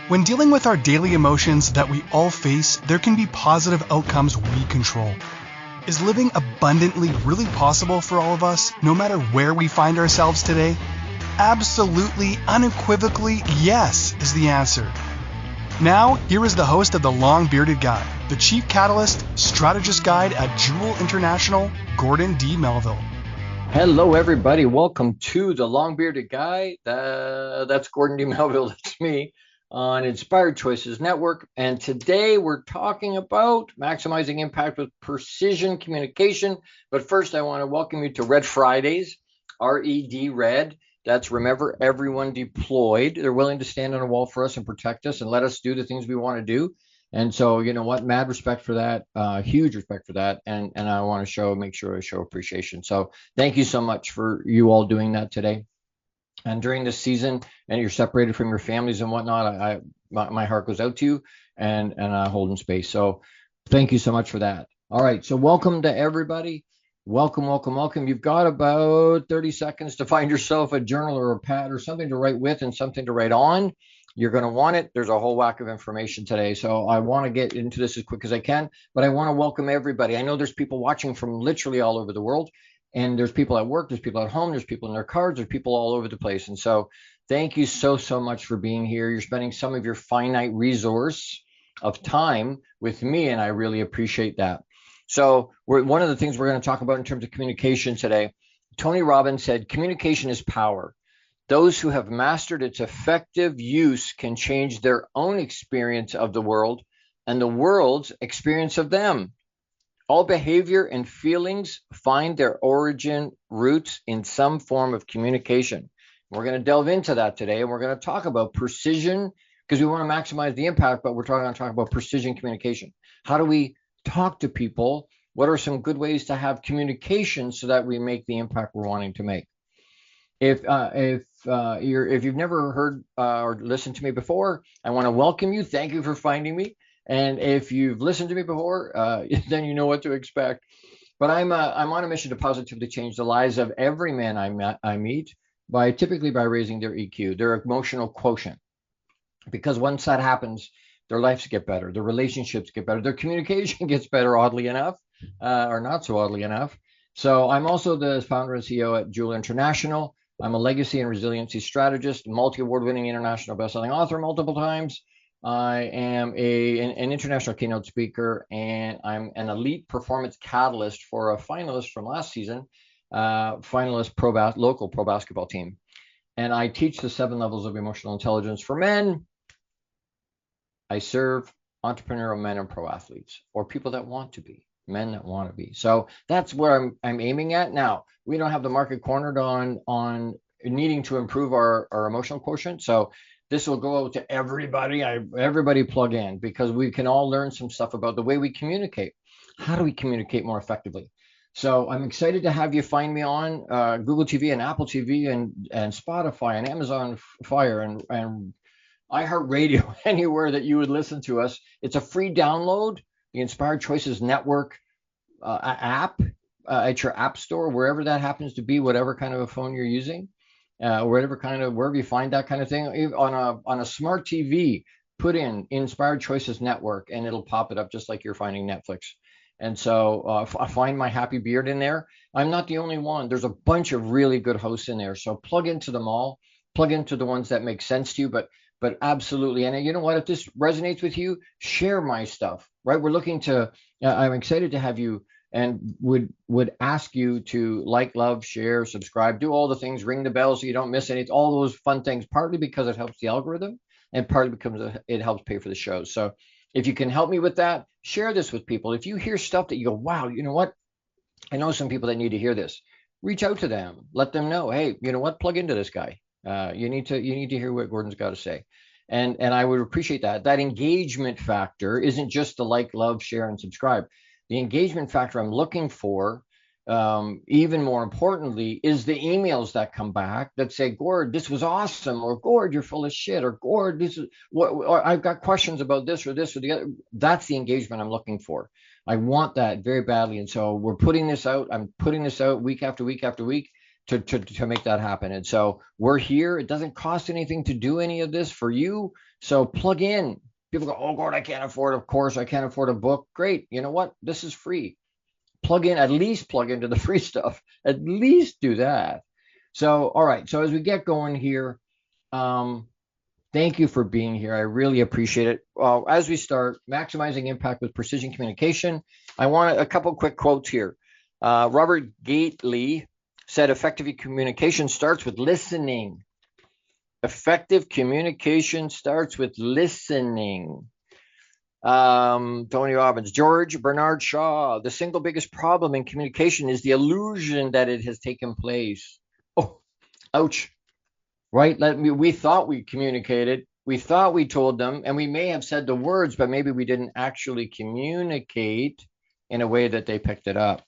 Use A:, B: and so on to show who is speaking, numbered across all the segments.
A: When dealing with our daily emotions that we all face, there can be positive outcomes we control. Is living abundantly really possible for all of us, no matter where we find ourselves today? Absolutely, unequivocally, yes is the answer. Now, here is the host of The Long Bearded Guy, the Chief Catalyst, Strategist Guide at Jewel International, Gordon D. Melville.
B: Hello, everybody. Welcome to The Long Bearded Guy. That's Gordon D. Melville. That's me on Inspired Choices Network. And today we're talking about maximizing impact with precision communication. But first, I want to welcome you to Red Fridays, R-E-D, Red. That's remember everyone deployed. They're willing to stand on a wall for us and protect us and let us do the things we want to do. And so, you know what, mad respect for that, huge respect for that. And I want to make sure I show appreciation. So thank you so much for you all doing that today. And during this season, and you're separated from your families and whatnot, my heart goes out to you and holding space. So thank you so much for that. All right. So welcome to everybody. Welcome, welcome, welcome. You've got about 30 seconds to find yourself a journal or a pad or something to write with and something to write on. You're going to want it. There's a whole whack of information today. So I want to get into this as quick as I can, but I want to welcome everybody. I know there's people watching from literally all over the world, and there's people at work, there's people at home, there's people in their cars, there's people all over the place. And so thank you so much for being here. You're spending some of your finite resource of time with me, and I really appreciate that. So one of the things we're going to talk about in terms of communication today, Tony Robbins said, communication is power. Those who have mastered its effective use can change their own experience of the world and the world's experience of them. All behavior and feelings find their origin roots in some form of communication. We're going to delve into that today, and we're going to talk about precision because we want to maximize the impact, but we're going to talk about precision communication. How do we talk to people? What are some good ways to have communication so that we make the impact we're wanting to make? If you've never heard or listened to me before, I want to welcome you. Thank you for finding me. And if you've listened to me before, then you know what to expect. But I'm on a mission to positively change the lives of every man I meet typically by raising their EQ, their emotional quotient. Because once that happens, their lives get better, their relationships get better, their communication gets better, oddly enough, or not so oddly enough. So I'm also the founder and CEO at Jewel International. I'm a legacy and resiliency strategist, multi-award-winning international best-selling author multiple times. I am an international keynote speaker, and I'm an elite performance catalyst for a finalist from last season, local pro basketball team. And I teach the 7 levels of emotional intelligence for men. I serve entrepreneurial men and pro athletes, or people that want to be. Men that want to be. So that's where I'm aiming at. Now, we don't have the market cornered on needing to improve our emotional quotient. So this will go out to everybody. Everybody plug in, because we can all learn some stuff about the way we communicate. How do we communicate more effectively? So I'm excited to have you find me on Google TV and Apple TV and Spotify and Amazon Fire and iHeartRadio, anywhere that you would listen to us. It's a free download. The Inspired Choices Network app at your app store, wherever that happens to be, whatever kind of a phone you're using, wherever you find that kind of thing. On a smart TV, put in Inspired Choices Network, and it'll pop it up just like you're finding Netflix. And so I find my happy beard in there. I'm not the only one. There's a bunch of really good hosts in there. So plug into them all. Plug into the ones that make sense to you, but absolutely. And you know what? If this resonates with you, share my stuff, right? We're looking to, I'm excited to have you, and would ask you to like, love, share, subscribe, do all the things, ring the bell so you don't miss any, all those fun things, partly because it helps the algorithm and partly because it helps pay for the show. So if you can help me with that, share this with people. If you hear stuff that you go, wow, you know what? I know some people that need to hear this. Reach out to them. Let them know, hey, you know what? Plug into this guy. You need to hear what Gordon's got to say. And I would appreciate that. That engagement factor isn't just the like, love, share, and subscribe. The engagement factor I'm looking for, even more importantly, is the emails that come back that say, Gord, this was awesome, or Gord, you're full of shit, or Gord, this is what, or I've got questions about this or the other. That's the engagement I'm looking for. I want that very badly. And so we're putting this out. I'm putting this out week after week after week to make that happen. And so we're here. It doesn't cost anything to do any of this for you. So plug in. People go, oh, God, I can't afford a course. I can't afford a book. Great. You know what? This is free. Plug in, at least plug into the free stuff. At least do that. So, all right. So as we get going here, thank you for being here. I really appreciate it. As we start, maximizing impact with precision communication, I want a couple quick quotes here. Robert Gately said, effective communication starts with listening. Effective communication starts with listening. Tony Robbins, George Bernard Shaw, the single biggest problem in communication is the illusion that it has taken place. Oh, ouch. Right? We thought we communicated. We thought we told them, and we may have said the words, but maybe we didn't actually communicate in a way that they picked it up.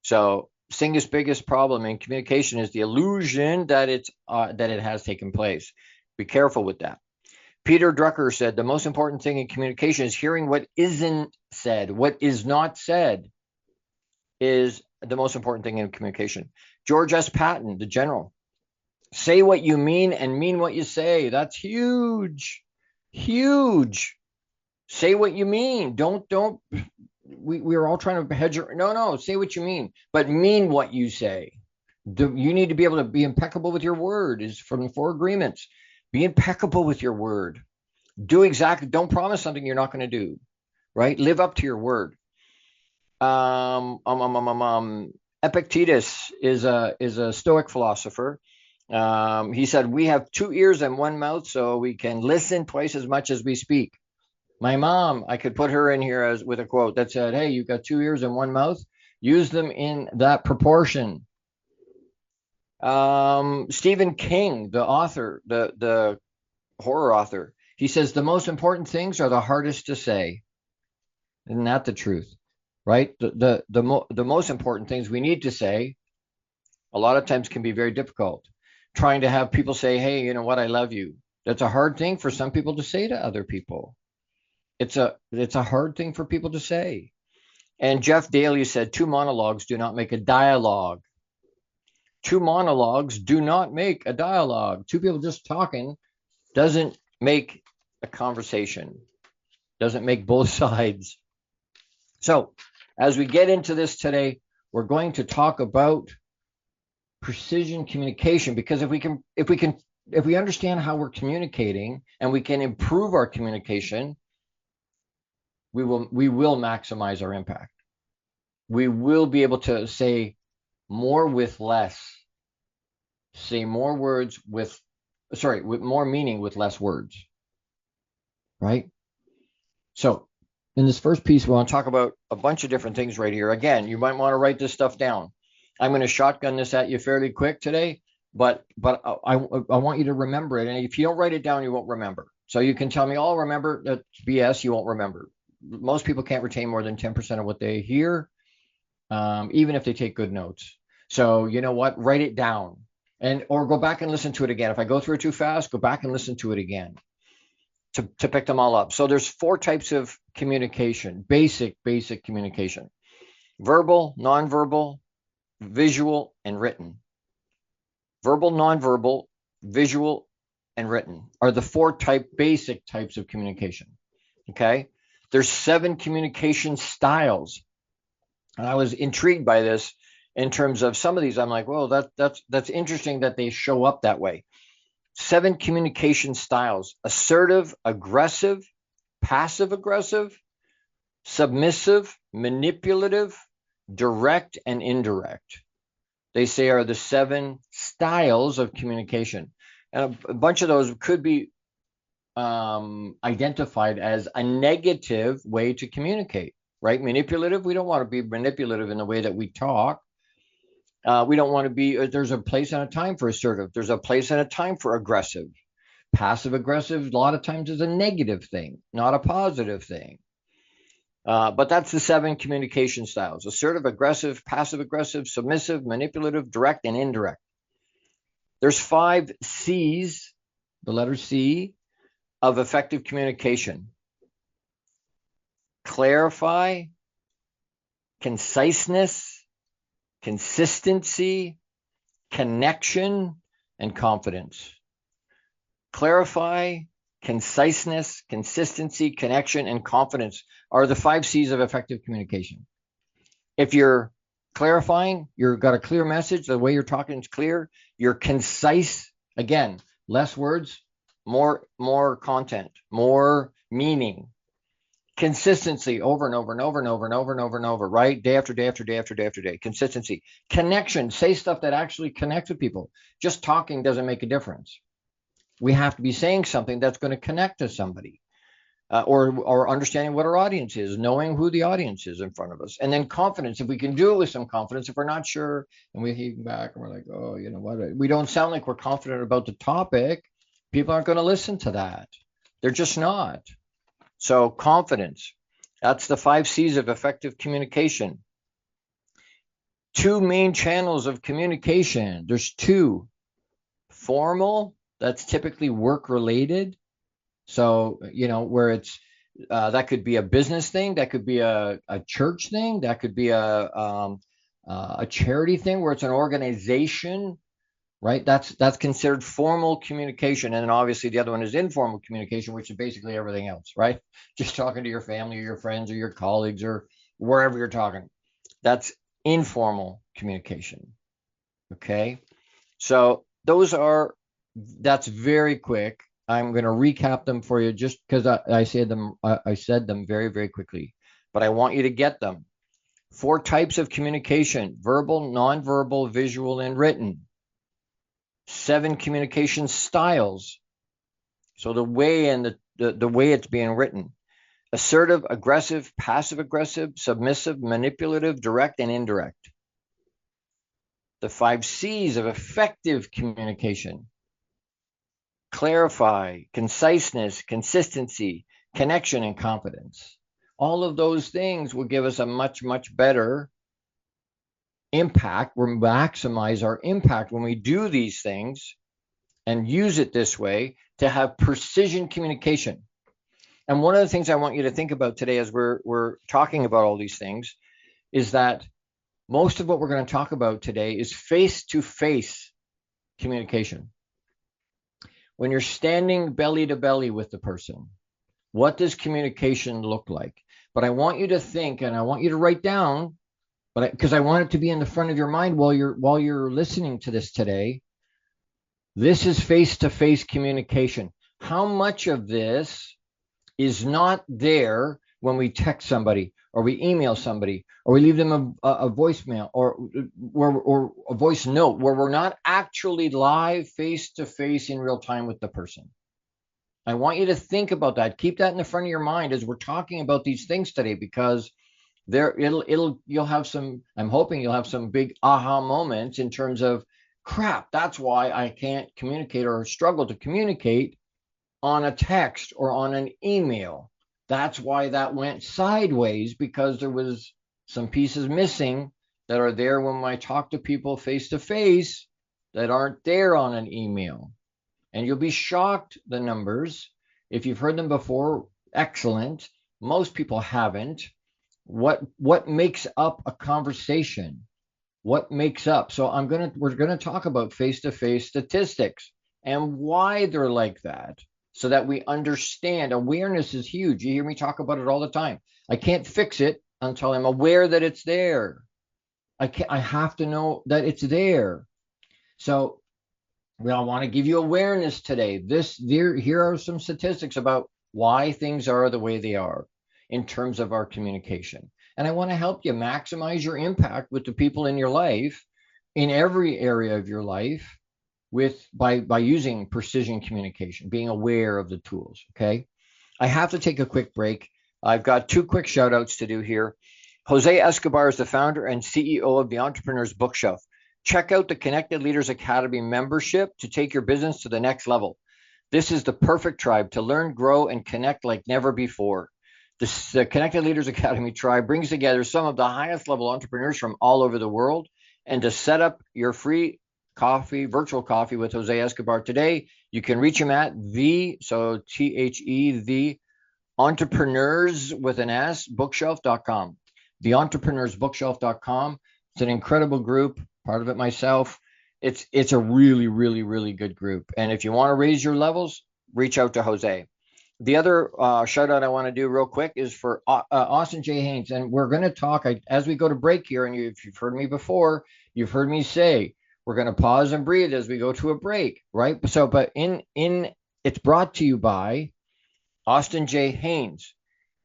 B: So, single biggest problem in communication is the illusion that it has taken place. Be careful with that. Peter Drucker said, the most important thing in communication is hearing what isn't said. What is not said is the most important thing in communication. George S. Patton, the general, say what you mean and mean what you say. That's huge. Huge. Say what you mean. We're all trying to hedge. No, say what you mean, but mean what you say. You need to be able to be impeccable with your word, is from the 4 agreements. Be impeccable with your word. Do exactly, don't promise something you're not going to do, right? Live up to your word. Epictetus is a Stoic philosopher. He said, we have 2 ears and 1 mouth, so we can listen twice as much as we speak. My mom, I could put her in here with a quote that said, hey, you've got 2 ears and 1 mouth. Use them in that proportion. Stephen King, the author, the horror author, he says the most important things are the hardest to say. Isn't that the truth? Right? The most important things we need to say a lot of times can be very difficult. Trying to have people say, hey, you know what, I love you. That's a hard thing for some people to say to other people. It's a hard thing for people to say. And Jeff Daly said, 2 monologues do not make a dialogue. 2 monologues do not make a dialogue. 2 people just talking doesn't make a conversation, doesn't make both sides. So as we get into this today, we're going to talk about precision communication, because if we understand how we're communicating and we can improve our communication, we will maximize our impact. We will be able to say more with less, say more words with more meaning with less words, right? So in this first piece, we want to talk about a bunch of different things right here. Again, you might want to write this stuff down. I'm going to shotgun this at you fairly quick today, but I want you to remember it. And if you don't write it down, you won't remember. So you can tell me, oh, remember, that's BS, you won't remember. Most people can't retain more than 10% of what they hear, even if they take good notes. So you know what? Write it down, or go back and listen to it again. If I go through it too fast, go back and listen to it again to pick them all up. So there's 4 types of communication, basic communication: verbal, nonverbal, visual, and written. Verbal, nonverbal, visual, and written are the 4 basic types of communication. Okay. There's 7 communication styles. And I was intrigued by this in terms of some of these. I'm like, well, that's interesting that they show up that way. 7 communication styles: assertive, aggressive, passive aggressive, submissive, manipulative, direct, and indirect. They say are the 7 styles of communication. And a bunch of those could be identified as a negative way to communicate, right? Manipulative, we don't want to be manipulative in the way that we talk. We don't want to be, there's a place and a time for assertive. There's a place and a time for aggressive. Passive aggressive, a lot of times is a negative thing, not a positive thing. But that's the 7 communication styles: assertive, aggressive, passive aggressive, submissive, manipulative, direct, and indirect. There's 5 C's, the letter C, of effective communication: clarify, conciseness, consistency, connection, and confidence. Clarify, conciseness, consistency, connection, and confidence are the 5 C's of effective communication. If you're clarifying, you've got a clear message, the way you're talking is clear, you're concise, again, less words, more content, more meaning. Consistency, over and over and over and over and over and over and over, right? Day after day after day after day after day. Consistency. Connection, say stuff that actually connects with people. Just talking doesn't make a difference. We have to be saying something that's going to connect to somebody, or understanding what our audience is, knowing who the audience is in front of us. And then confidence, if we can do it with some confidence, if we're not sure and we heave back and we're like, oh, you know what, we don't sound like we're confident about the topic, people aren't going to listen to that. They're just not. So confidence, that's the 5 C's of effective communication. 2 main channels of communication. There's 2. Formal, that's typically work related. So, you know, where it's, that could be a business thing, that could be a church thing, that could be a charity thing, where it's an organization, right? That's considered formal communication. And then obviously the other one is informal communication, which is basically everything else, right? Just talking to your family or your friends or your colleagues or wherever you're talking. That's informal communication. Okay. So that's very quick. I'm going to recap them for you just because I said them very, very quickly, but I want you to get them. 4 types of communication: verbal, nonverbal, visual, and written. 7 communication styles. So the way and the way it's being written: assertive, aggressive, passive aggressive, submissive, manipulative, direct, and indirect. The 5 C's of effective communication: clarify, conciseness, consistency, connection, and confidence. All of those things will give us a much, much better impact. We'll maximize our impact when we do these things and use it this way to have precision communication. And one of the things I want you to think about today as we're talking about all these things is that most of what we're going to talk about today is face-to-face communication. When you're standing belly to belly with the person, what does communication look like? But I want you to think, and I want you to write down, because I want it to be in the front of your mind while you're listening to this today. This is face-to-face communication. How much of this is not there when we text somebody, or we email somebody, or we leave them a voicemail or a voice note, where we're not actually live face-to-face in real time with the person? I want you to think about that. Keep that in the front of your mind as we're talking about these things today, because you'll have some, I'm hoping you'll have some big aha moments in terms of, crap, that's why I can't communicate or struggle to communicate on a text or on an email. That's why that went sideways, because there was some pieces missing that are there when I talk to people face to face that aren't there on an email. And you'll be shocked, the numbers. If you've heard them before, excellent. Most people haven't. What makes up a conversation? What makes up? So we're gonna talk about face-to-face statistics and why they're like that, so that we understand. Awareness is huge. You hear me talk about it all the time. I can't fix it until I'm aware that it's there. I have to know that it's there. So I want to give you awareness today. Here are some statistics about why things are the way they are in terms of our communication. And I want to help you maximize your impact with the people in your life, in every area of your life, by using precision communication, being aware of the tools. Okay. I have to take a quick break. I've got 2 quick shout outs to do here. Jose Escobar is the founder and CEO of the Entrepreneur's Bookshelf. Check out the Connected Leaders Academy membership to take your business to the next level. This is the perfect tribe to learn, grow, and connect like never before. The Connected Leaders Academy tribe brings together some of the highest level entrepreneurs from all over the world. And to set up your free virtual coffee with Jose Escobar today, you can reach him at the entrepreneurs with an S, bookshelf.com. The entrepreneursbookshelf.com. It's an incredible group, part of it myself. It's a really, really, really good group. And if you want to raise your levels, reach out to Jose. The other shout out I want to do real quick is for Austin J. Haynes. And we're going to talk as we go to break here. And if you've heard me before, you've heard me say we're going to pause and breathe as we go to a break, right? So, but it's brought to you by Austin J. Haynes.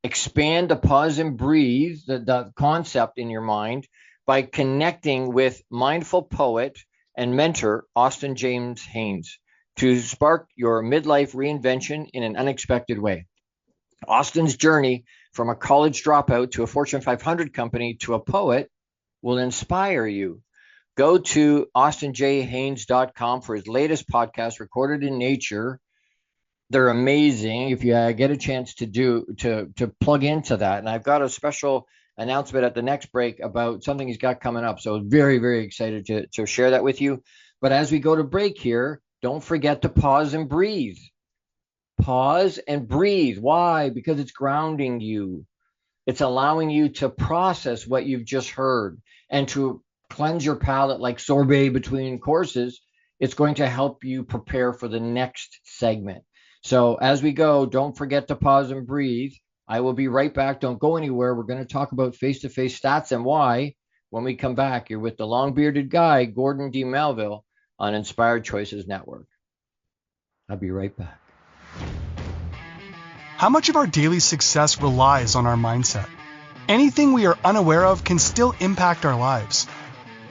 B: Expand the pause and breathe, the concept in your mind, by connecting with mindful poet and mentor Austin James Haynes to spark your midlife reinvention in an unexpected way. Austin's journey from a college dropout to a Fortune 500 company to a poet will inspire you. Go to austinjhaynes.com for his latest podcast, Recorded in Nature. They're amazing. If you get a chance to plug into that. And I've got a special announcement at the next break about something he's got coming up. So very, very excited to share that with you. But as we go to break here, don't forget to pause and breathe. Pause and breathe. Why? Because it's grounding you. It's allowing you to process what you've just heard and to cleanse your palate like sorbet between courses. It's going to help you prepare for the next segment. So as we go, don't forget to pause and breathe. I will be right back. Don't go anywhere. We're going to talk about face-to-face stats and why. When we come back, you're with the long-bearded guy, Gordon D. Melville, on Inspired Choices Network. I'll be right back.
A: How much of our daily success relies on our mindset? Anything we are unaware of can still impact our lives.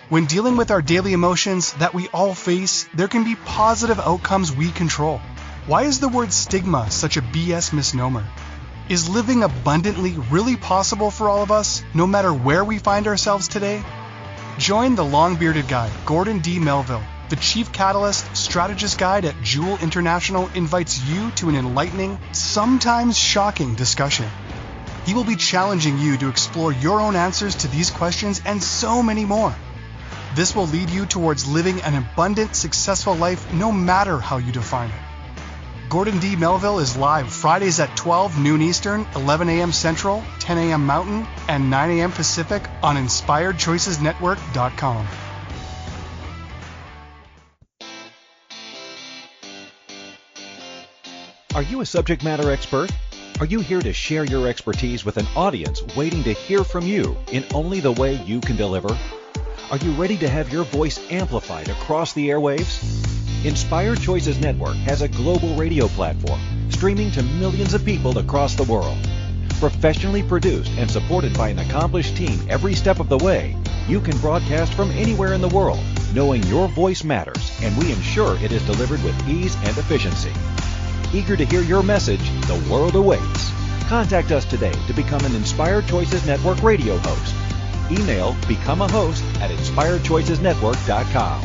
A: When dealing with our daily emotions that we all face, there can be positive outcomes we control. Why is the word stigma such a BS misnomer? Is living abundantly really possible for all of us, no matter where we find ourselves today? Join the long-bearded guy, Gordon D. Melville. The Chief Catalyst Strategist Guide at Jewel International invites you to an enlightening, sometimes shocking discussion. He will be challenging you to explore your own answers to these questions and so many more. This will lead you towards living an abundant, successful life no matter how you define it. Gordon D. Melville is live Fridays at 12 noon Eastern, 11 a.m. Central, 10 a.m. Mountain, and 9 a.m. Pacific on InspiredChoicesNetwork.com.
C: Are you a subject matter expert? Are you here to share your expertise with an audience waiting to hear from you in only the way you can deliver? Are you ready to have your voice amplified across the airwaves? Inspired Choices Network has a global radio platform streaming to millions of people across the world. Professionally produced and supported by an accomplished team every step of the way, you can broadcast from anywhere in the world, knowing your voice matters, and we ensure it is delivered with ease and efficiency. Eager to hear your message, the world awaits. Contact us today to become an Inspired Choices Network radio host. Email become a host at inspiredchoicesnetwork.com.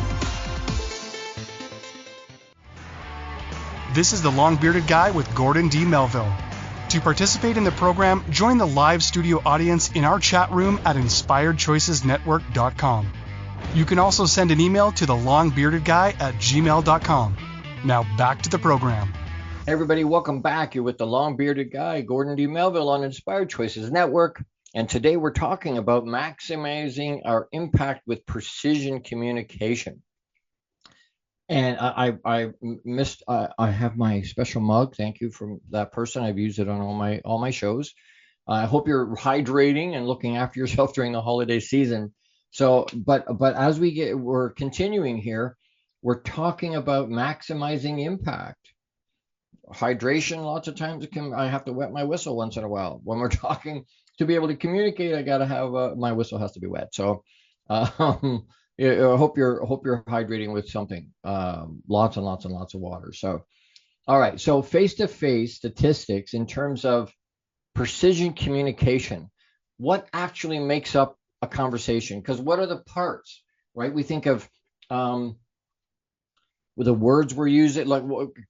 A: This is the long-bearded guy with Gordon D. Melville. To participate in the program, join the live studio audience in our chat room at inspiredchoicesnetwork.com. You can also send an email to the longbeardedguy@gmail.com. Now back to the program.
B: Hey everybody, welcome back. You're with the long-bearded guy, Gordon D. Melville on Inspired Choices Network. And today we're talking about maximizing our impact with precision communication. And I have my special mug. Thank you from that person. I've used it on all my shows. I hope you're hydrating and looking after yourself during the holiday season. So, but as we're continuing here, we're talking about maximizing impact. Hydration, lots of times I have to wet my whistle once in a while. When we're talking to be able to communicate, I got to have my whistle has to be wet. So, I hope you're hydrating with something, lots and lots and lots of water. So, all right. So face-to-face statistics in terms of precision communication, what actually makes up a conversation? Because what are the parts, right? We think of with the words we're using, like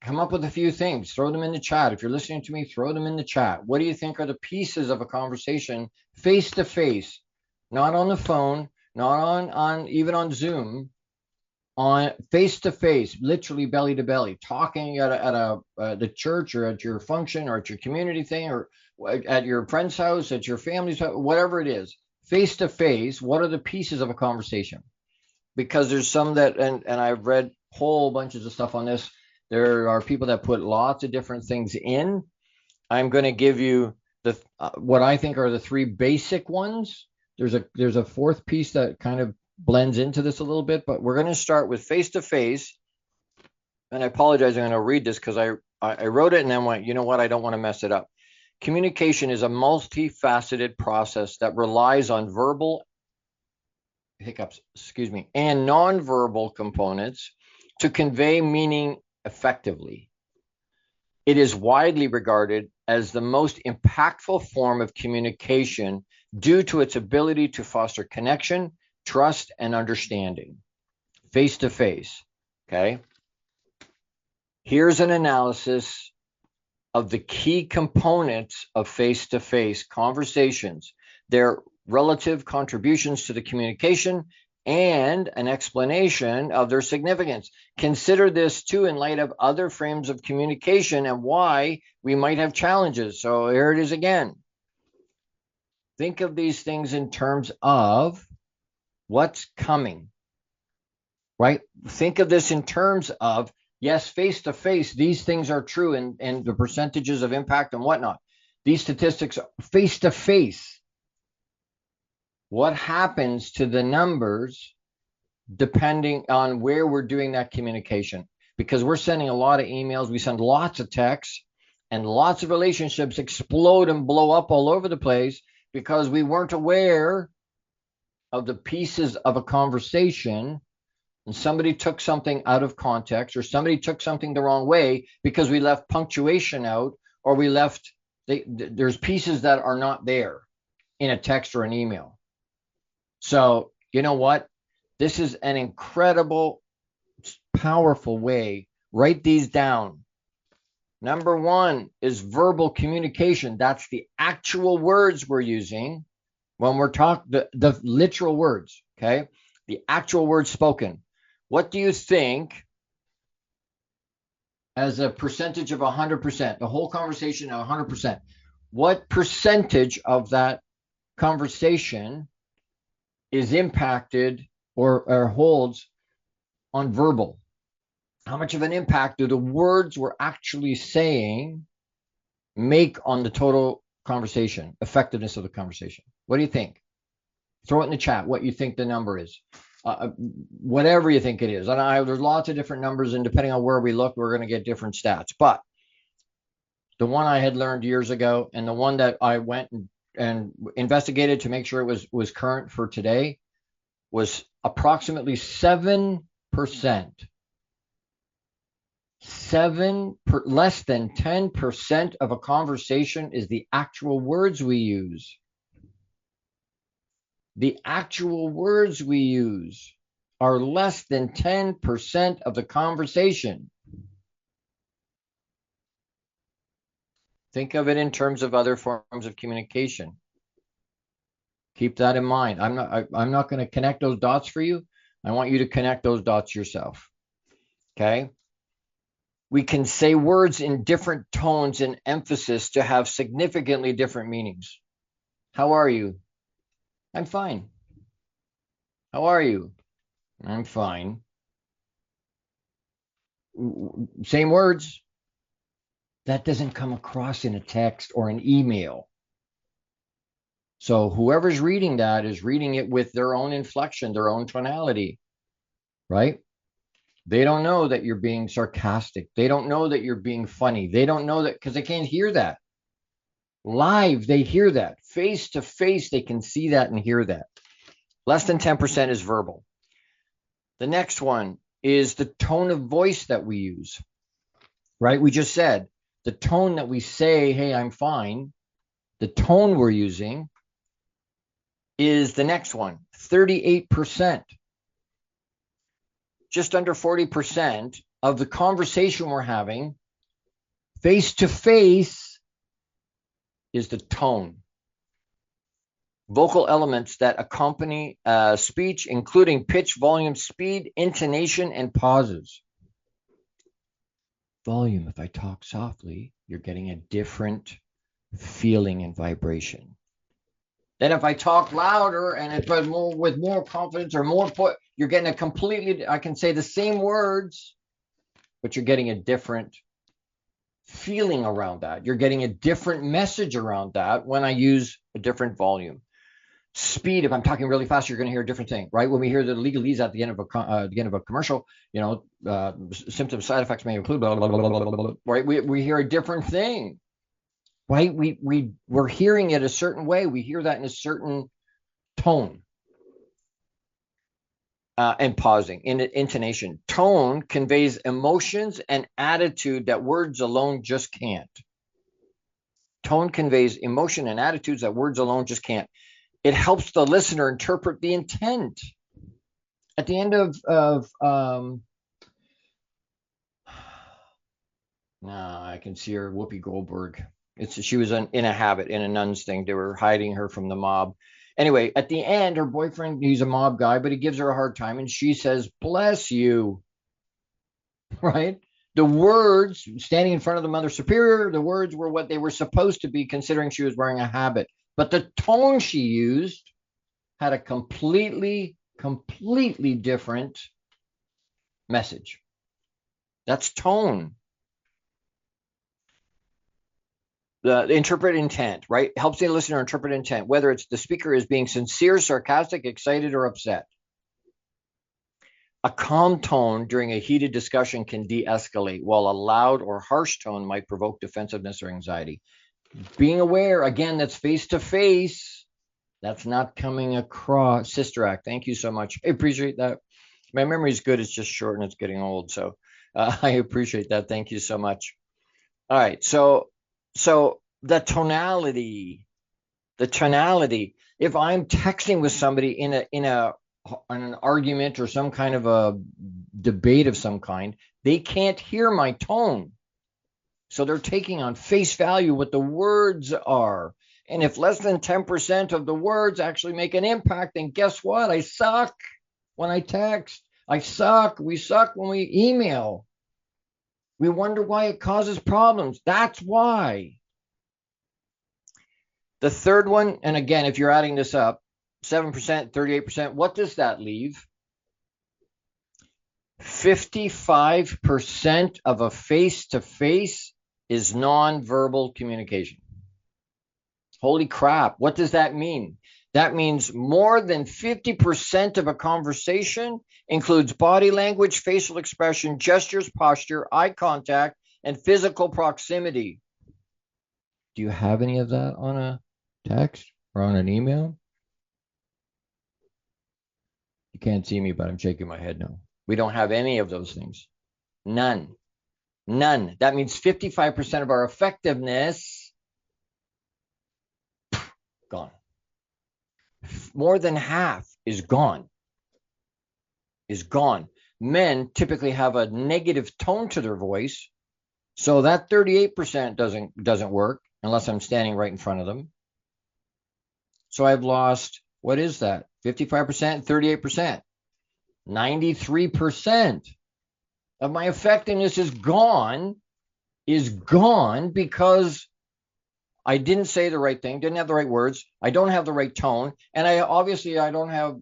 B: come up with a few things, throw them in the chat. If you're listening to me, throw them in the chat. What do you think are the pieces of a conversation face-to-face, not on the phone, not on even on Zoom, on face-to-face, literally belly to belly, talking at the church or at your function or at your community thing or at your friend's house, at your family's house, whatever it is, face-to-face. What are the pieces of a conversation? because there's some that, and I've read whole bunches of stuff on this. There are people that put lots of different things in. I'm going to give you the what I think are the three basic ones. There's a fourth piece that kind of blends into this a little bit, but we're going to start with face-to-face. And I apologize, I'm going to read this because I wrote it and then went, you know what, I don't want to mess it up. Communication is a multifaceted process that relies on verbal hiccups, and nonverbal components to convey meaning effectively. It is widely regarded as the most impactful form of communication due to its ability to foster connection, trust, and understanding. Face-to-face, okay? Here's an analysis of the key components of face-to-face conversations, their relative contributions to the communication, and an explanation of their significance. Consider this too in light of other frames of communication and why we might have challenges. So here it is again. Think of these things in terms of what's coming, right? Think of this in terms of, yes, face-to-face, these things are true, and the percentages of impact and whatnot. These statistics, face-to-face, what happens to the numbers depending on where we're doing that communication? Because we're sending a lot of emails, we send lots of texts, and lots of relationships explode and blow up all over the place because we weren't aware of the pieces of a conversation, and somebody took something out of context, or somebody took something the wrong way because we left punctuation out, or we left, there's pieces that are not there in a text or an email. So, you know what? This is an incredible, powerful way. Write these down. Number one is verbal communication. That's the actual words we're using when we're talking, the literal words, okay? The actual words spoken. What do you think, as a percentage of 100%, the whole conversation at 100%, what percentage of that conversation is impacted or holds on verbal? How much of an impact do the words we're actually saying make on the total conversation, effectiveness of the conversation? What do you think? Throw it in the chat what you think the number is. Whatever you think it is. And there's lots of different numbers, and depending on where we look, we're going to get different stats. But the one I had learned years ago, and the one that I went and investigated to make sure it was current for today, was approximately 7%. Less than 10% of a conversation is the actual words we use. The actual words we use are less than 10% of the conversation. Think of it in terms of other forms of communication. Keep that in mind. I'm not going to connect those dots for you. I want you to connect those dots yourself. Okay? We can say words in different tones and emphasis to have significantly different meanings. How are you? I'm fine. How are you? I'm fine. Same words. That doesn't come across in a text or an email. So whoever's reading that is reading it with their own inflection, their own tonality, right? They don't know that you're being sarcastic. They don't know that you're being funny. They don't know that because they can't hear that. Live, they hear that. Face to face, they can see that and hear that. Less than 10% is verbal. The next one is the tone of voice that we use, right? We just said the tone that we say, hey, I'm fine. The tone we're using is the next one, 38%. Just under 40% of the conversation we're having face to face is the tone. Vocal elements that accompany speech, including pitch, volume, speed, intonation, and pauses. Volume, if I talk softly, you're getting a different feeling and vibration. Then if I talk louder and it's with more confidence or more you're getting a completely, I can say the same words, but you're getting a different feeling around that. You're getting a different message around that when I use a different volume. Speed, if I'm talking really fast, you're going to hear a different thing, right? When we hear the legalese at the end of a commercial, symptoms, side effects may include blah, blah, blah, blah, blah, blah, right? We hear a different thing, right? We're hearing it a certain way. We hear that in a certain tone. And pausing in intonation. Tone conveys emotions and attitude that words alone just can't. Tone conveys emotion and attitudes that words alone just can't. It helps the listener interpret the intent. At the end I can see her, Whoopi Goldberg. She was in a habit, in a nun's thing. They were hiding her from the mob. Anyway, at the end, her boyfriend, he's a mob guy, but he gives her a hard time, and she says, "Bless you," right? The words, standing in front of the Mother Superior, the words were what they were supposed to be, considering she was wearing a habit. But the tone she used had a completely different message. That's tone. The interpret intent, right? Helps the listener interpret intent, whether it's the speaker is being sincere, sarcastic, excited, or upset. A calm tone during a heated discussion can de-escalate, while a loud or harsh tone might provoke defensiveness or anxiety. Being aware, again, that's face-to-face. That's not coming across. Sister Act, thank you so much. I appreciate that. My memory is good. It's just short and it's getting old. So I appreciate that. Thank you so much. All right. So the tonality, if I'm texting with somebody in an argument or some kind of a debate of some kind, they can't hear my tone. So they're taking on face value what the words are. And if less than 10% of the words actually make an impact, then guess what? I suck when I text. We suck when we email. We wonder why it causes problems. That's why. The third one, and again, if you're adding this up, 7%, 38%, what does that leave? 55% of a face-to-face is nonverbal communication. Holy crap, what does that mean? That means more than 50% of a conversation includes body language, facial expression, gestures, posture, eye contact, and physical proximity. Do you have any of that on a text or on an email? You can't see me, but I'm shaking my head no. We don't have any of those things. None. That means 55% of our effectiveness gone. More than half is gone. Men typically have a negative tone to their voice, so that 38% doesn't work unless I'm standing right in front of them. So I've lost, what is that? 55%, 38%. 93% of my effectiveness is gone because I didn't say the right thing, didn't have the right words, I don't have the right tone, and I don't have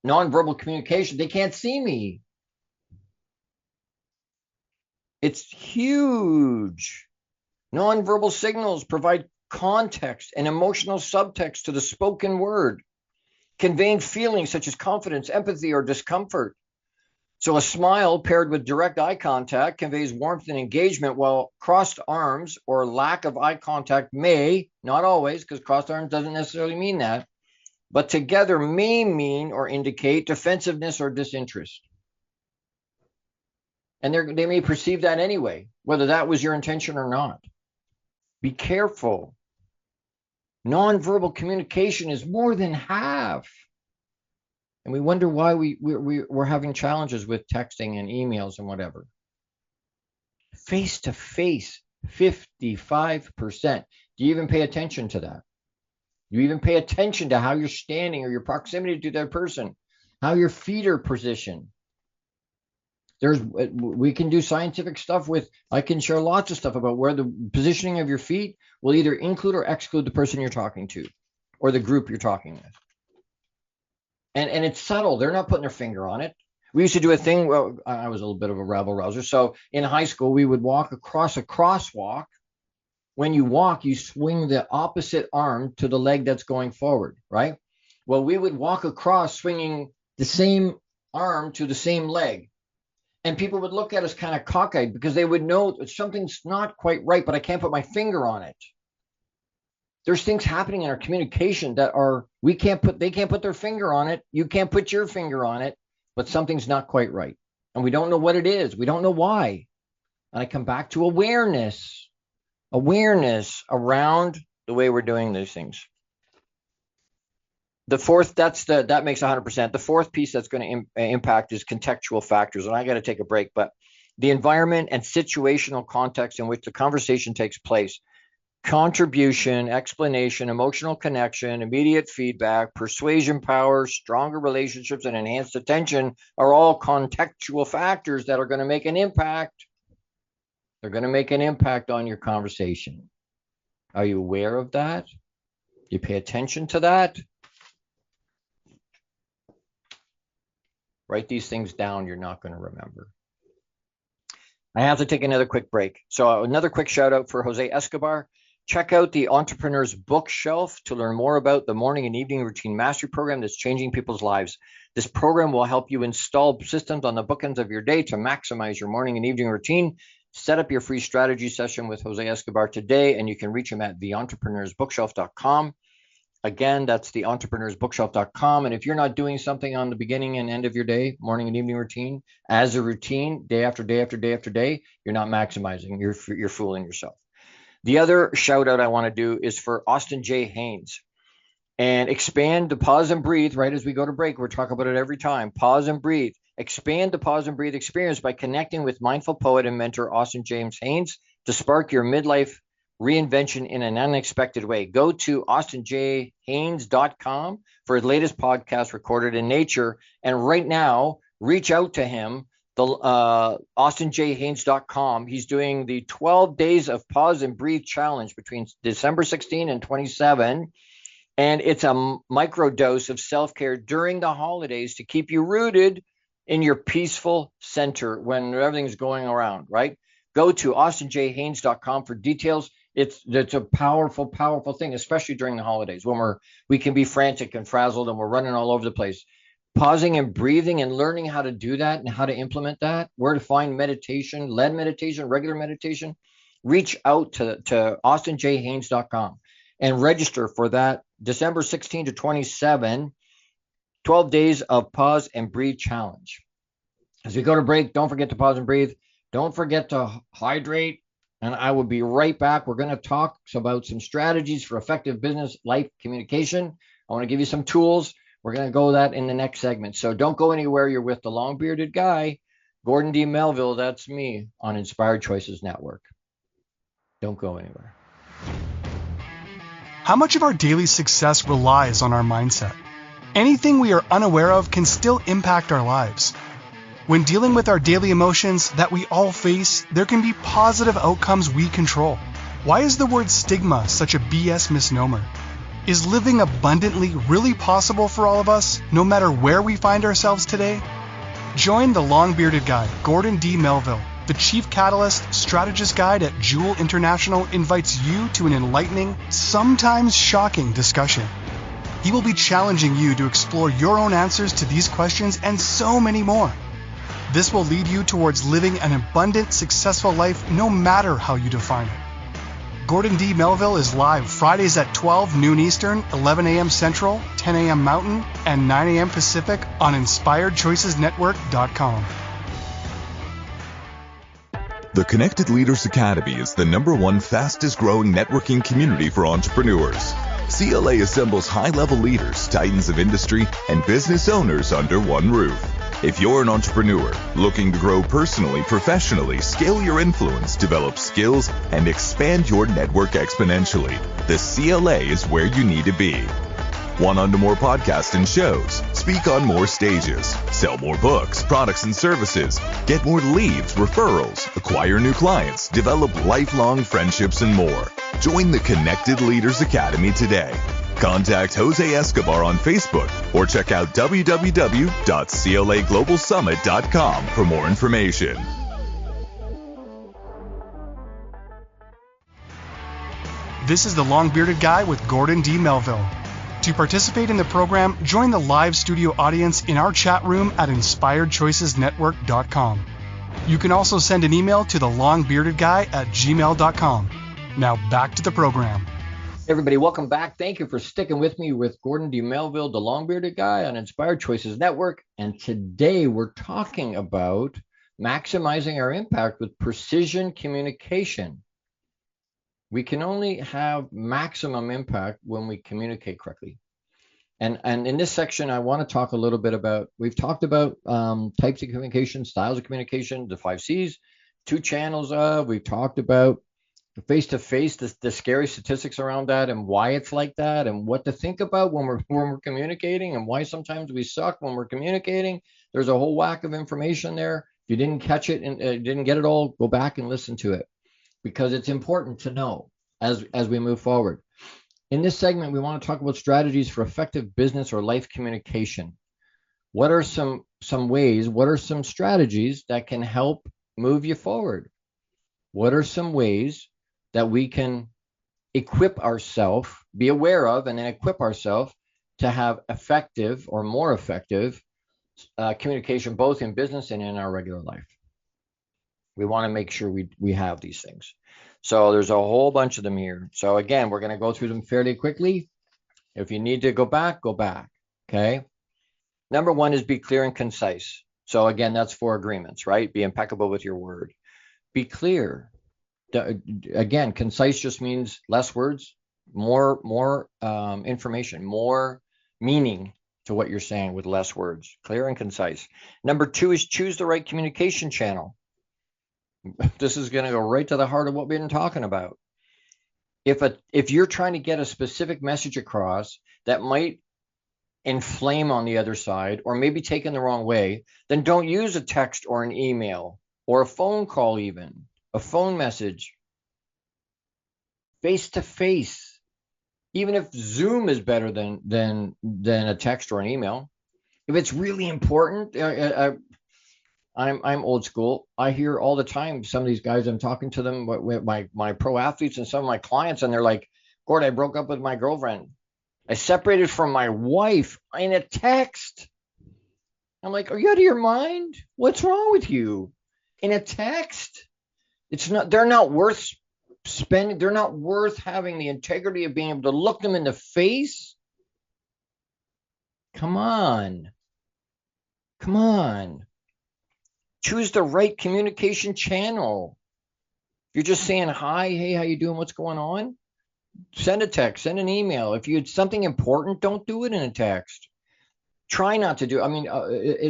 B: nonverbal communication. They can't see me. It's huge. Nonverbal signals provide context and emotional subtext to the spoken word, conveying feelings such as confidence, empathy, or discomfort. So a smile paired with direct eye contact conveys warmth and engagement, while crossed arms or lack of eye contact may, not always, because crossed arms doesn't necessarily mean that, but together may mean or indicate defensiveness or disinterest. And they may perceive that anyway, whether that was your intention or not. Be careful. Nonverbal communication is more than half. And we wonder why we're having challenges with texting and emails and whatever. Face-to-face, 55%. Do you even pay attention to that? Do you even pay attention to how you're standing or your proximity to that person? How your feet are positioned? We can do scientific stuff I can share lots of stuff about where the positioning of your feet will either include or exclude the person you're talking to or the group you're talking with. And it's subtle. They're not putting their finger on it. We used to do a thing. Well, I was a little bit of a rabble rouser. So in high school, we would walk across a crosswalk. When you walk, you swing the opposite arm to the leg that's going forward, right? Well, we would walk across swinging the same arm to the same leg. And people would look at us kind of cockeyed because they would know that something's not quite right, but I can't put my finger on it. There's things happening in our communication that they can't put their finger on it. You can't put your finger on it, but something's not quite right. And we don't know what it is. We don't know why. And I come back to awareness around the way we're doing these things. The fourth, that makes 100%. The fourth piece that's going to impact is contextual factors. And I got to take a break, but the environment and situational context in which the conversation takes place. Contribution, explanation, emotional connection, immediate feedback, persuasion power, stronger relationships, and enhanced attention are all contextual factors that are going to make an impact. They're going to make an impact on your conversation. Are you aware of that? You pay attention to that? Write these things down. You're not going to remember. I have to take another quick break. So another quick shout out for Jose Escobar. Check out the Entrepreneur's Bookshelf to learn more about the morning and evening routine mastery program that's changing people's lives. This program will help you install systems on the bookends of your day to maximize your morning and evening routine. Set up your free strategy session with Jose Escobar today, and you can reach him at theentrepreneursbookshelf.com. Again, that's theentrepreneursbookshelf.com. And if you're not doing something on the beginning and end of your day, morning and evening routine, as a routine, day after day after day after day, you're not maximizing. You're fooling yourself. The other shout out I want to do is for Austin J. Haynes. And expand the pause and breathe right as we go to break. We're talking about it every time. Pause and breathe. Expand the pause and breathe experience by connecting with mindful poet and mentor Austin James Haynes to spark your midlife reinvention in an unexpected way. Go to austinjhaynes.com for his latest podcast recorded in nature. And right now, reach out to him. austinjhaynes.com. He's doing the 12 days of pause and breathe challenge between December 16 and 27. And it's a micro dose of self-care during the holidays to keep you rooted in your peaceful center when everything's going around, right? Go to austinjhaynes.com for details. It's a powerful, powerful thing, especially during the holidays when we can be frantic and frazzled and we're running all over the place. Pausing and breathing and learning how to do that and how to implement that, where to find meditation, led meditation, regular meditation, reach out to austinjhaynes.com and register for that December 16 to 27, 12 days of pause and breathe challenge. As we go to break, don't forget to pause and breathe. Don't forget to hydrate. And I will be right back. We're going to talk about some strategies for effective business life communication. I want to give you some tools. We're going to go that in the next segment. So don't go anywhere. You're with the long-bearded guy, Gordon D. Melville. That's me on Inspired Choices Network. Don't go anywhere.
A: How much of our daily success relies on our mindset? Anything we are unaware of can still impact our lives. When dealing with our daily emotions that we all face, there can be positive outcomes we control. Why is the word stigma such a BS misnomer? Is living abundantly really possible for all of us, no matter where we find ourselves today? Join the long-bearded guy, Gordon D. Melville. The Chief Catalyst Strategist Guide at Jewel International invites you to an enlightening, sometimes shocking discussion. He will be challenging you to explore your own answers to these questions and so many more. This will lead you towards living an abundant, successful life no matter how you define it. Gordon D. Melville is live Fridays at 12 noon Eastern, 11 a.m. Central, 10 a.m. Mountain, and 9 a.m. Pacific on InspiredChoicesNetwork.com.
D: The Connected Leaders Academy is the #1 fastest growing networking community for entrepreneurs. CLA assembles high-level leaders, titans of industry, and business owners under one roof. If you're an entrepreneur looking to grow personally, professionally, scale your influence, develop skills, and expand your network exponentially, the CLA is where you need to be. Want on to more podcasts and shows? Speak on more stages? Sell more books, products, and services? Get more leads, referrals, acquire new clients, develop lifelong friendships, and more. Join the Connected Leaders Academy today. Contact Jose Escobar on Facebook or check out www.claglobalsummit.com for more information.
A: This is the Long Bearded Guy with Gordon D. Melville. To participate in the program, join the live studio audience in our chat room at inspiredchoicesnetwork.com. You can also send an email to thelongbeardedguy@gmail.com. Now back to the program.
B: Everybody, welcome back. Thank you for sticking with me with Gordon D. Melville, the Long Bearded Guy on Inspired Choices Network. And today we're talking about maximizing our impact with precision communication. We can only have maximum impact when we communicate correctly. And in this section, I want to talk a little bit about, we've talked about types of communication, styles of communication, the 5 C's, 2 channels of, we've talked about face-to-face, the scary statistics around that and why it's like that and what to think about when we're communicating and why sometimes we suck when we're communicating. There's a whole whack of information there. If you didn't catch it and didn't get it all, go back and listen to it, because it's important to know as we move forward. In this segment, we want to talk about strategies for effective business or life communication. What are some ways, what are some strategies that can help move you forward? What are some ways that we can equip ourselves, be aware of, and then equip ourselves to have effective or more effective communication, both in business and in our regular life? We want to make sure we have these things. So there's a whole bunch of them here. So again, we're going to go through them fairly quickly. If you need to go back, okay? Number 1 is be clear and concise. So again, that's 4 agreements, right? Be impeccable with your word. Be clear. Again, concise just means less words, more information, more meaning to what you're saying with less words. Clear and concise. Number 2 is choose the right communication channel. This is going to go right to the heart of what we've been talking about. If you're trying to get a specific message across that might inflame on the other side or maybe taken the wrong way, then don't use a text or an email or a phone call, even a phone message. Face to face. Even if Zoom is better than a text or an email. If it's really important, I'm old school. I hear all the time some of these guys, I'm talking to them, my pro athletes and some of my clients, and they're like, Gord, I broke up with my girlfriend. I separated from my wife in a text. I'm like, are you out of your mind? What's wrong with you? In a text? They're not worth spending. They're not worth having the integrity of being able to look them in the face. Come on. Choose the right communication channel. If you're just saying hi, hey, how you doing? What's going on? Send a text, send an email. If you had something important, don't do it in a text. Try not to do. I mean,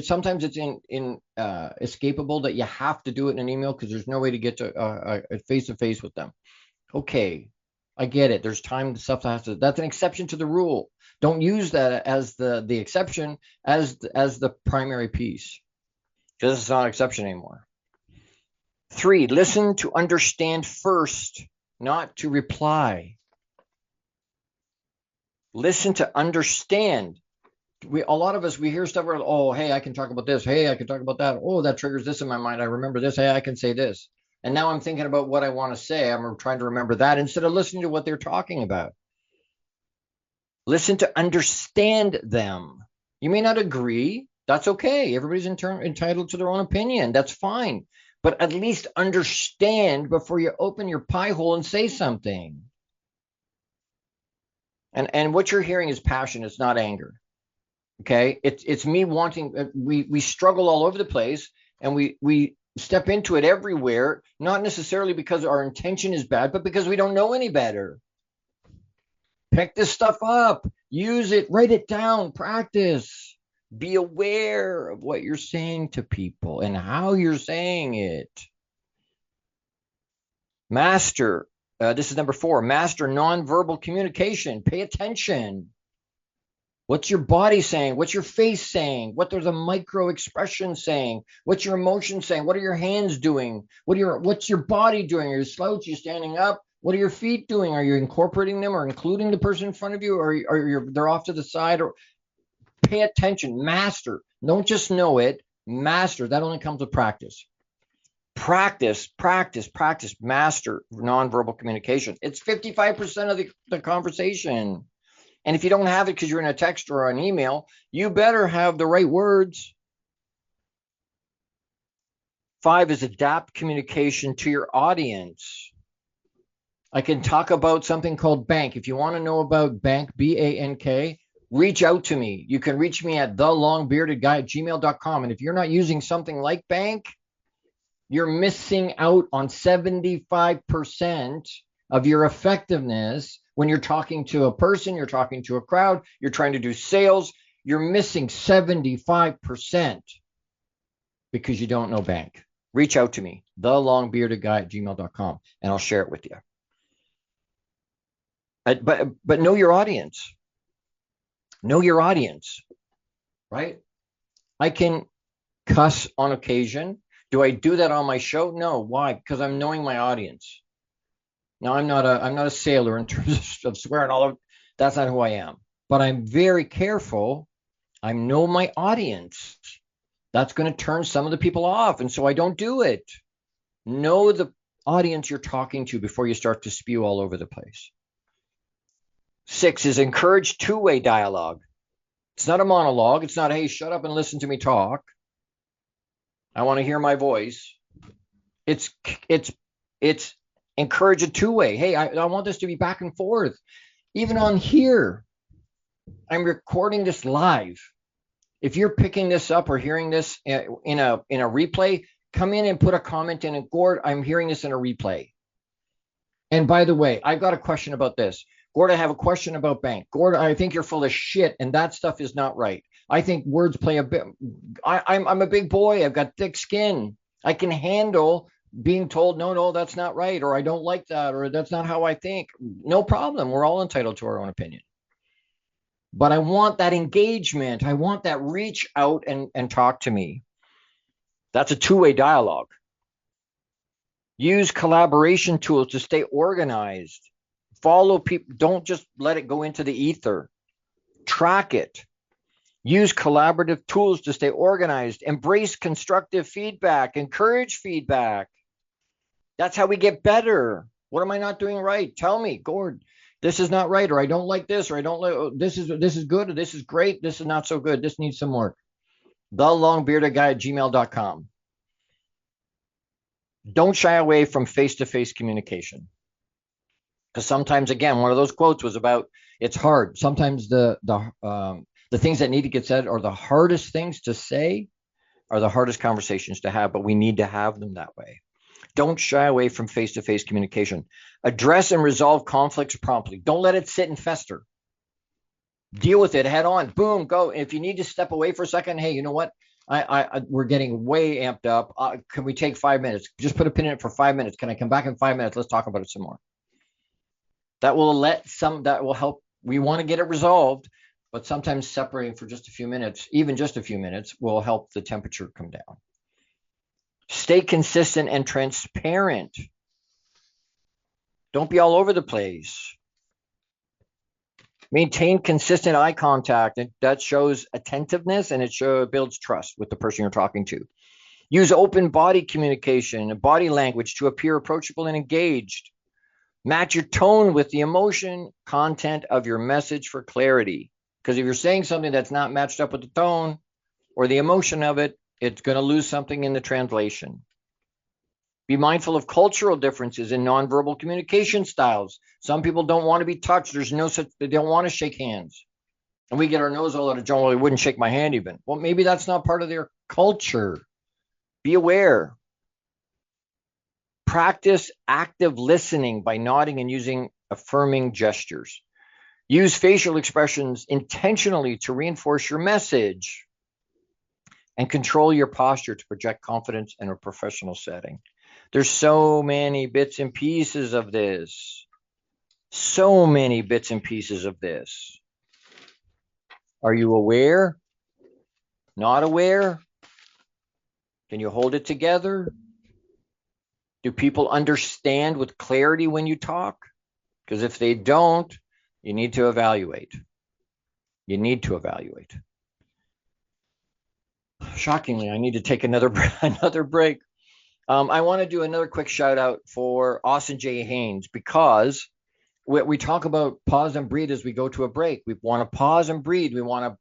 B: sometimes it's escapable that you have to do it in an email because there's no way to get to face-to-face with them. Okay, I get it. There's time, stuff that has to. That's an exception to the rule. Don't use that as the exception as the primary piece, because it's not an exception anymore. 3, listen to understand first, not to reply. Listen to understand. A lot of us, we hear stuff where, oh, hey, I can talk about this. Hey, I can talk about that. Oh, that triggers this in my mind. I remember this. Hey, I can say this. And now I'm thinking about what I want to say. I'm trying to remember that instead of listening to what they're talking about. Listen to understand them. You may not agree. That's okay. Everybody's entitled to their own opinion. That's fine. But at least understand before you open your pie hole and say something. And what you're hearing is passion. It's not anger. Okay, it's me wanting. We struggle all over the place, and we step into it everywhere. Not necessarily because our intention is bad, but because we don't know any better. Pick this stuff up, use it, write it down, practice. Be aware of what you're saying to people and how you're saying it. Master. This is number 4. Master nonverbal communication. Pay attention. What's your body saying? What's your face saying? What are the micro expressions saying? What's your emotions saying? What are your hands doing? What's your body doing? Are you slouched? Are you standing up? What are your feet doing? Are you incorporating them or including the person in front of you, or they're off to the side? Or pay attention, master. Don't just know it, master. That only comes with practice. Practice, master nonverbal communication. It's 55% of the conversation. And if you don't have it because you're in a text or an email, you better have the right words. 5 is adapt communication to your audience. I can talk about something called bank. If you want to know about bank, BANK, reach out to me. You can reach me at thelongbeardedguy@gmail.com. And if you're not using something like bank, you're missing out on 75% of your effectiveness. When you're talking to a person, you're talking to a crowd, you're trying to do sales, you're missing 75% because you don't know bank. Reach out to me, thelongbeardedguy@gmail.com, and I'll share it with you. But know your audience. Know your audience, right? I can cuss on occasion. Do I do that on my show? No. Why? Because I'm knowing my audience. Now, I'm not a sailor in terms of swearing all of. That's not who I am. But I'm very careful. I know my audience. That's going to turn some of the people off, and so I don't do it. Know the audience you're talking to before you start to spew all over the place. 6 is encourage two-way dialogue. It's not a monologue. It's not, hey, shut up and listen to me talk. I want to hear my voice. It's encourage a two-way. Hey, I want this to be back and forth. Even on here, I'm recording this live. If you're picking this up or hearing this in a replay, come in and put a comment in. And Gord, I'm hearing this in a replay. And by the way, I've got a question about this. Gord, I have a question about bank. Gord, I think you're full of shit, and that stuff is not right. I think words play a bit. I'm a big boy. I've got thick skin. I can handle being told, no, that's not right, or I don't like that, or that's not how I think. No problem. We're all entitled to our own opinion. But I want that engagement. I want that reach out and talk to me. That's a two-way dialogue. Use collaboration tools to stay organized. Follow people. Don't just let it go into the ether. Track it. Use collaborative tools to stay organized. Embrace constructive feedback. Encourage feedback. That's how we get better. What am I not doing right? Tell me, Gord, this is not right, or I don't like this, or I don't like this is good, or this is great, this is not so good, this needs some work. thelongbeardedguy@gmail.com. Don't shy away from face-to-face communication. Because sometimes, again, one of those quotes was about it's hard. Sometimes the things that need to get said are the hardest things to say, are the hardest conversations to have, but we need to have them that way. Don't shy away from face-to-face communication. Address and resolve conflicts promptly. Don't let it sit and fester. Deal with it head on. Boom, go. If you need to step away for a second, hey, you know what? We're getting way amped up. Can we take 5 minutes? Just put a pin in it for 5 minutes. Can I come back in 5 minutes? Let's talk about it some more. That will help. We want to get it resolved, but sometimes separating for just a few minutes, even just a few minutes, will help the temperature come down. Stay consistent and transparent. Don't be all over the place. Maintain consistent eye contact. That shows attentiveness, and it builds trust with the person you're talking to. Use open body communication and body language to appear approachable and engaged. Match your tone with the emotion content of your message for clarity. Because if you're saying something that's not matched up with the tone or the emotion of it, it's going to lose something in the translation. Be mindful of cultural differences in nonverbal communication styles. Some people don't want to be touched. They don't want to shake hands. And we get our nose all out of joint. Well, they wouldn't shake my hand even. Well, maybe that's not part of their culture. Be aware. Practice active listening by nodding and using affirming gestures. Use facial expressions intentionally to reinforce your message. And control your posture to project confidence in a professional setting. There's so many bits and pieces of this. So many bits and pieces of this. Are you aware? Not aware? Can you hold it together? Do people understand with clarity when you talk? Because if they don't, you need to evaluate. You need to evaluate. Shockingly, I need to take another break. I want to do another quick shout out for Austin J. Haynes, because we talk about pause and breathe as we go to a break. We want to pause and breathe. We want to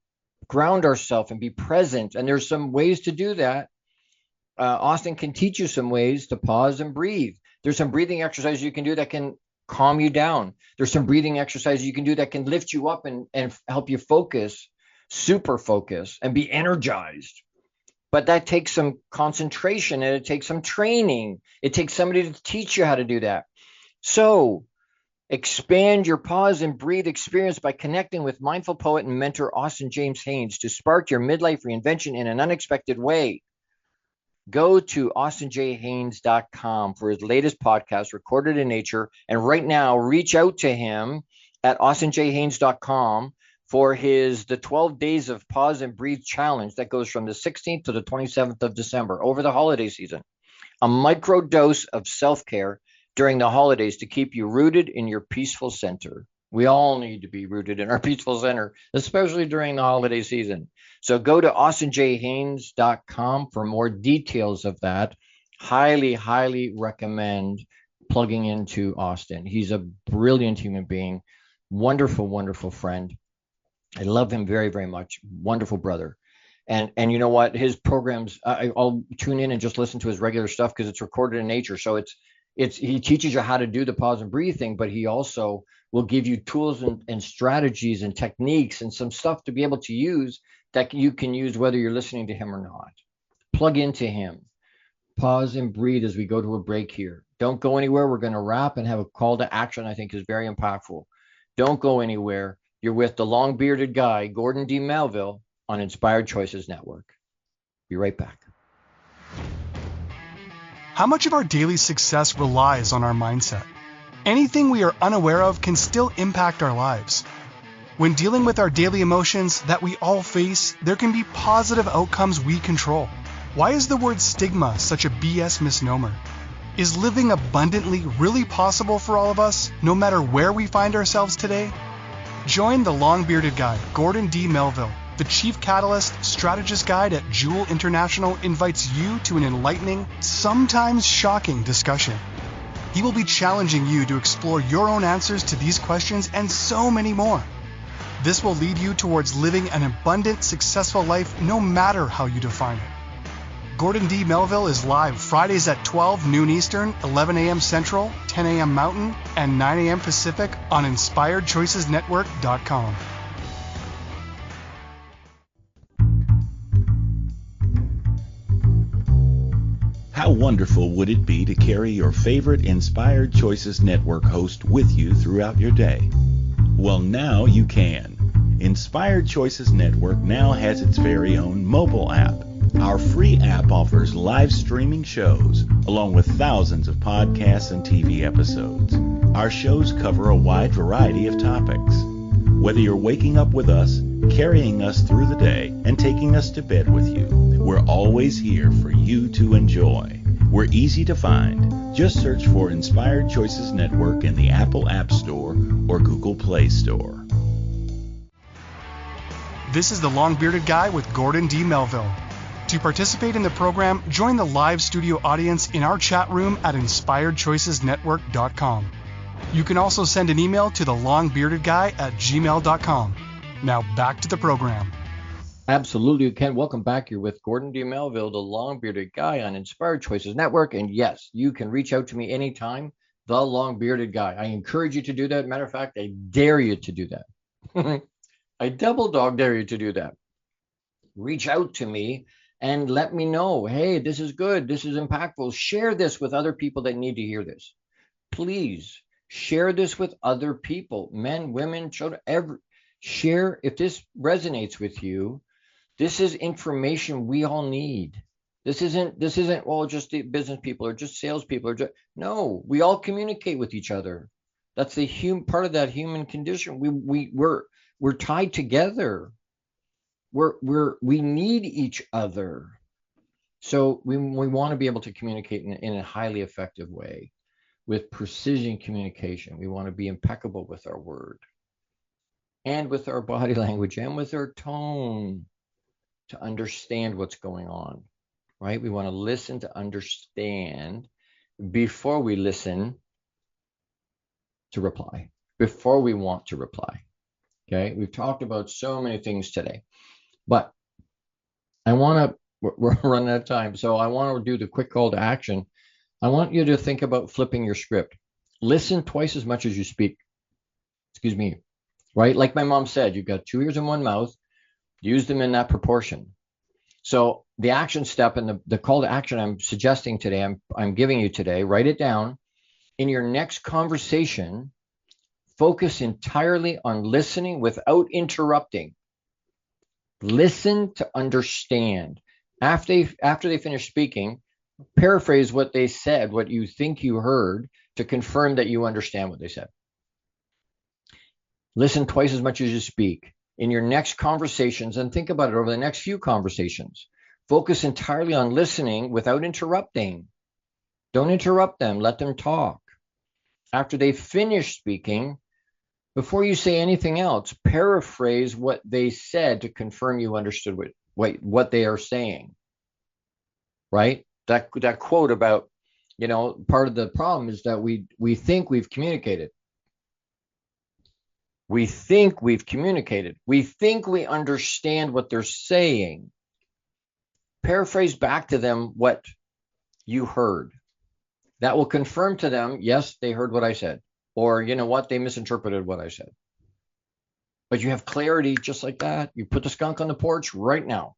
B: ground ourselves and be present. And there's some ways to do that. Austin can teach you some ways to pause and breathe. There's some breathing exercises you can do that can calm you down. There's some breathing exercises you can do that can lift you up and help you focus, super focus, and be energized. But that takes some concentration, and it takes some training. It takes somebody to teach you how to do that. So expand your pause and breathe experience by connecting with mindful poet and mentor Austin James Haynes to spark your midlife reinvention in an unexpected way. Go to austinjhaynes.com for his latest podcast, Recorded in Nature. And right now, reach out to him at austinjhaynes.com for the 12 Days of Pause and Breathe Challenge that goes from the 16th to the 27th of December over the holiday season. A micro dose of self-care during the holidays to keep you rooted in your peaceful center. We all need to be rooted in our peaceful center, especially during the holiday season. So go to austinjhaynes.com for more details of that. Highly, highly recommend plugging into Austin. He's a brilliant human being, wonderful, wonderful friend. I love him very, very much. Wonderful brother. And you know what? His programs, I'll tune in and just listen to his regular stuff because it's recorded in nature. So he teaches you how to do the pause and breathe thing, but he also will give you tools and strategies and techniques and some stuff to be able to use that you can use whether you're listening to him or not. Plug into him. Pause and breathe as we go to a break here. Don't go anywhere. We're going to wrap and have a call to action I think is very impactful. Don't go anywhere. You're with the long-bearded guy, Gordon D. Melville, on Inspired Choices Network. Be right back.
A: How much of our daily success relies on our mindset? Anything we are unaware of can still impact our lives. When dealing with our daily emotions that we all face, there can be positive outcomes we control. Why is the word stigma such a BS misnomer? Is living abundantly really possible for all of us, no matter where we find ourselves today? Join the long-bearded guy, Gordon D. Melville. The Chief Catalyst Strategist Guide at Jewel International invites you to an enlightening, sometimes shocking discussion. He will be challenging you to explore your own answers to these questions and so many more. This will lead you towards living an abundant, successful life no matter how you define it. Gordon D. Melville is live Fridays at 12 noon Eastern, 11 a.m. Central, 10 a.m. Mountain, and 9 a.m. Pacific on InspiredChoicesNetwork.com.
E: How wonderful would it be to carry your favorite Inspired Choices Network host with you throughout your day? Well, now you can. Inspired Choices Network now has its very own mobile app. Our free app offers live streaming shows, along with thousands of podcasts and TV episodes. Our shows cover a wide variety of topics. Whether you're waking up with us, carrying us through the day, and taking us to bed with you, we're always here for you to enjoy. We're easy to find. Just search for Inspired Choices Network in the Apple App Store or Google Play Store.
A: This is the Long-Bearded Guy with Gordon D. Melville. To participate in the program, join the live studio audience in our chat room at InspiredChoicesNetwork.com. You can also send an email to thelongbeardedguy@gmail.com. Now back to the program.
B: Absolutely, you can. Welcome back. You're with Gordon D. Melville, the long-bearded guy on Inspired Choices Network. And yes, you can reach out to me anytime, the long-bearded guy. I encourage you to do that. Matter of fact, I dare you to do that. I double dog dare you to do that. Reach out to me and let me know, hey, this is good. This is impactful. Share this with other people that need to hear this. Please share this with other people, men, women, children, share. If this resonates with you, this is information we all need. This isn't well, just the business people or just salespeople or no, we all communicate with each other. That's the part of that human condition. We're tied together. we need each other. So we want to be able to communicate in a highly effective way with precision communication. We want to be impeccable with our word and with our body language and with our tone to understand what's going on, right? We want to listen to understand before we listen to reply, before we want to reply. Okay, we've talked about so many things today, but we're running out of time, so I want to do the quick call to action. I want you to think about flipping your script. Listen twice as much as you speak. Excuse me, right? Like my mom said, you've got 2 ears and 1 mouth. Use them in that proportion. So the action step and the call to action I'm suggesting today, I'm giving you today, write it down. In your next conversation, focus entirely on listening without interrupting. Listen to understand. After they finish speaking, paraphrase what they said, what you think you heard, to confirm that you understand what they said. Listen twice as much as you speak. In your next conversations, and think about it over the next few conversations, focus entirely on listening without interrupting. Don't interrupt them. Let them talk. After they finish speaking, before you say anything else, paraphrase what they said to confirm you understood what they are saying, right? That quote about, part of the problem is that we think we've communicated. We think we've communicated. We think we understand what they're saying. Paraphrase back to them what you heard. That will confirm to them, yes, they heard what I said. Or, you know what, they misinterpreted what I said. But you have clarity just like that. You put the skunk on the porch right now,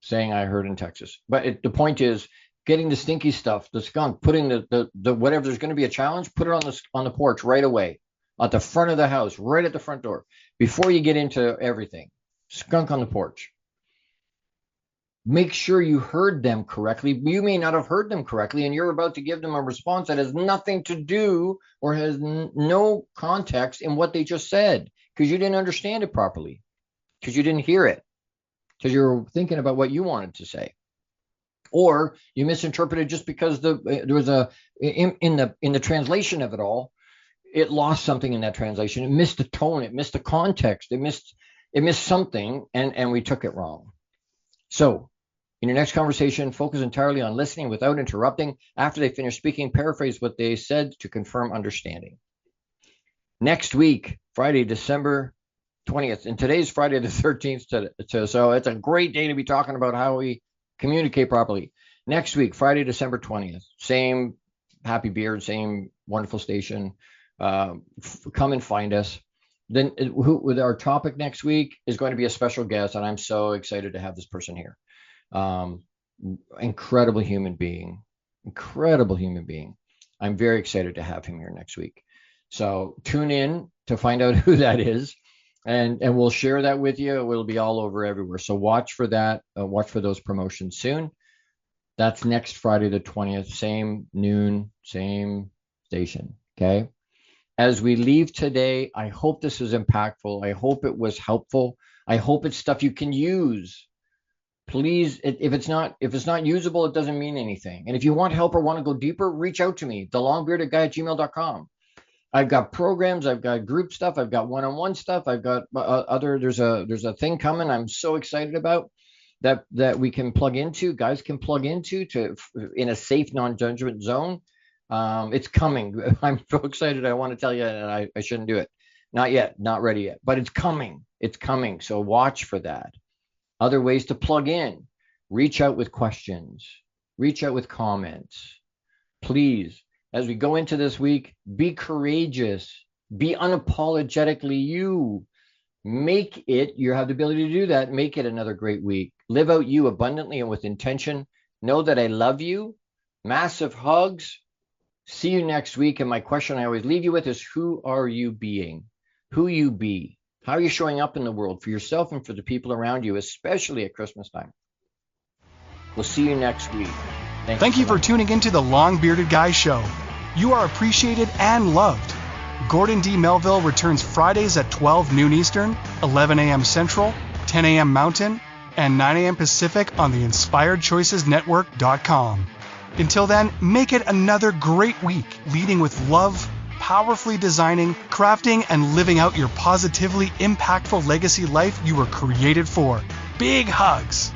B: saying I heard in Texas. But the point is, getting the stinky stuff, the skunk, putting the whatever, there's going to be a challenge, put it on the porch right away, at the front of the house, right at the front door, before you get into everything. Skunk on the porch. Make sure you heard them correctly. You may not have heard them correctly, and you're about to give them a response that has nothing to do or has no context in what they just said, because you didn't understand it properly, because you didn't hear it, because you're thinking about what you wanted to say, or you misinterpreted just because there was in the translation of it all, it lost something in that translation. It missed the tone. It missed the context. It missed something, and we took it wrong. So in your next conversation, focus entirely on listening without interrupting. After they finish speaking, paraphrase what they said to confirm understanding. Next week, Friday, December 20th, and today's Friday the 13th, so it's a great day to be talking about how we communicate properly. Next week, Friday, December 20th, same happy beard, same wonderful station. Come and find us. Then with our topic next week is going to be a special guest, and I'm so excited to have this person here. Incredible human being. I'm very excited to have him here next week. So tune in to find out who that is, and we'll share that with you. It will be all over everywhere. So watch for that. Watch for those promotions soon. That's next Friday the 20th, same noon, same station. Okay. As we leave today, I hope this was impactful. I hope it was helpful. I hope it's stuff you can use. Please, if it's not usable, it doesn't mean anything. And if you want help or want to go deeper, reach out to me, thelongbeardedguy@gmail.com. I've got programs, I've got group stuff, I've got one-on-one stuff, I've got there's a thing coming I'm so excited about that we can plug into, guys can plug into in a safe, non-judgment zone. It's coming. I'm so excited. I want to tell you, and I shouldn't do it. Not yet, not ready yet, but it's coming. It's coming. So watch for that. Other ways to plug in, reach out with questions, reach out with comments. Please, as we go into this week, be courageous, be unapologetically you. Make it, you have the ability to do that. Make it another great week. Live out you abundantly and with intention. Know that I love you. Massive hugs. See you next week. And my question I always leave you with is, who are you being? Who you be? How are you showing up in the world for yourself and for the people around you, especially at Christmas time? We'll see you next week.
A: Thank you for tuning into the Long Bearded Guy Show. You are appreciated and loved. Gordon D. Melville returns Fridays at 12 noon Eastern, 11 a.m. Central, 10 a.m. Mountain, and 9 a.m. Pacific on the InspiredChoicesNetwork.com. Until then, make it another great week, leading with love, powerfully designing, crafting, and living out your positively impactful legacy life you were created for. Big hugs!